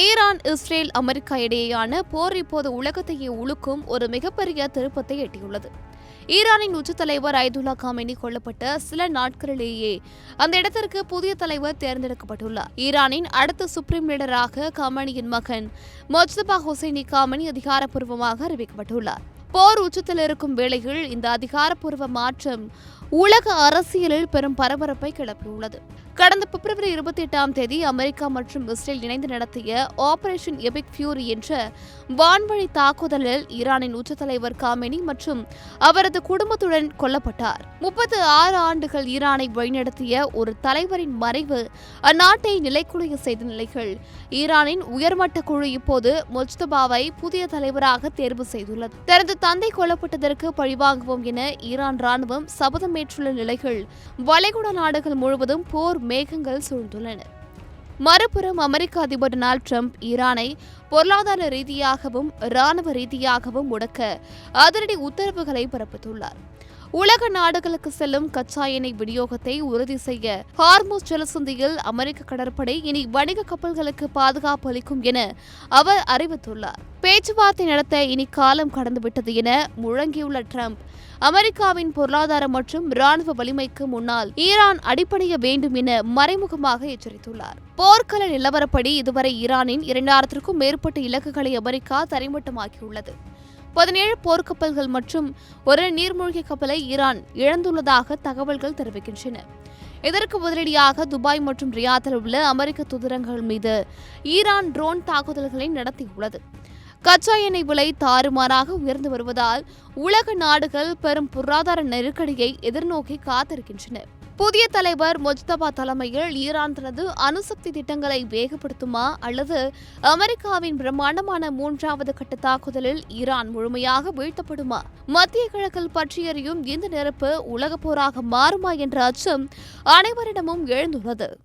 Iran, Israel, America இடையேயான போர் இப்போது உலகத்தையே உலுக்கும் ஒரு மிகப்பெரிய திருப்பத்தை எட்டியுள்ளது. ஈரானின் உச்ச தலைவர் அயதுல்லா காமெனி கொல்லப்பட்ட சில நாட்களிலேயே அந்த இடத்திற்கு புதிய தலைவர் தேர்ந்தெடுக்கப்பட்டுள்ளார். ஈரானின் அடுத்த சுப்ரீம் லீடராக காமெனியின் மகன் மொஜ்தபா ஹொசைனி காமெனி அதிகாரப்பூர்வமாக அறிவிக்கப்பட்டுள்ளார். போர் உச்சத்தில் இருக்கும் வேளையில் இந்த அதிகாரப்பூர்வ மாற்றம் உலக அரசியலில் பெரும் பரபரப்பை கிளப்பியுள்ளது. கடந்த பிப்ரவரி 28 அமெரிக்கா மற்றும் இஸ்ரேல் இணைந்து நடத்திய ஆபரேஷன் எபிக் ஃபியூரி என்ற வான்வழி தாக்குதலில் ஈரானின் உச்ச தலைவர் காமெனி மற்றும் அவரது குடும்பத்துடன் கொல்லப்பட்டார். 36 ஆண்டுகள் ஈரானை வழிநடத்திய ஒரு தலைவரின் மறைவு அந்நாட்டை நிலைக்குலைய செய்த நிலையில் ஈரானின் உயர்மட்ட குழு இப்போது மொஜ்தபாவை புதிய தலைவராக தேர்வு செய்துள்ளது. தனது தந்தை கொல்லப்பட்டதற்கு பழிவாங்குவோம் என ஈரான் ராணுவம் சபதம் ஏற்றுள்ள நிலையில் வளைகுடா நாடுகள் முழுவதும் போர் மேகங்கள் சூழ்ந்துள்ளன. மறுபுறம் அமெரிக்க அதிபர் டொனால்ட் ட்ரம்ப் ஈரானை பொருளாதார ரீதியாகவும் இராணுவ ரீதியாகவும் முடக்க அதிரடி உத்தரவுகளை பிறப்பித்துள்ளார். உலக நாடுகளுக்கு செல்லும் கச்சா எண்ணெய் விநியோகத்தை உறுதி செய்ய ஹார்முஸ் ஜலசந்தியில் அமெரிக்க கடற்படை இனி வணிக கப்பல்களுக்கு பாதுகாப்பு அளிக்கும் என அவர் அறிவித்துள்ளார். பேச்சுவார்த்தை நடத்த இனி காலம் கடந்துவிட்டது என முழங்கியுள்ள ட்ரம்ப், அமெரிக்காவின் பொருளாதார மற்றும் இராணுவ வலிமைக்கு முன்னால் ஈரான் அடிப்படைய வேண்டும் என மறைமுகமாக எச்சரித்துள்ளார். போர்க்கள நிலவரப்படி இதுவரை ஈரானின் 2000க்கும் மேற்பட்ட இலக்குகளை அமெரிக்கா தரைமட்டமாக்கியுள்ளது. 17 போர்க்கப்பல்கள் மற்றும் ஒரு நீர்மூழ்கி கப்பலை ஈரான் இழந்துள்ளதாக தகவல்கள் தெரிவிக்கின்றன. இதற்கு பதிலடியாக துபாய் மற்றும் ரியாத்தில் உள்ள அமெரிக்க தூதரகங்கள் மீது ஈரான் ட்ரோன் தாக்குதல்களை நடத்தியுள்ளது. கச்சா எண்ணெய் விலை தாறுமாறாக உயர்ந்து வருவதால் உலக நாடுகள் பெரும் பொருளாதார நெருக்கடியை எதிர்நோக்கி காத்திருக்கின்றன. புதிய தலைவர் மொஜ்தபா தலைமையில் ஈரான் தனது அணுசக்தி திட்டங்களை வேகப்படுத்துமா அல்லது அமெரிக்காவின் பிரம்மாண்டமான 3வது கட்ட தாக்குதலில் ஈரான் முழுமையாக வீழ்த்தப்படுமா? மத்திய கிழக்கில் பற்றியறியும் இந்த நெருப்பு உலகப் போராக மாறுமா என்ற அச்சம் அனைவரிடமும் எழுந்துள்ளது.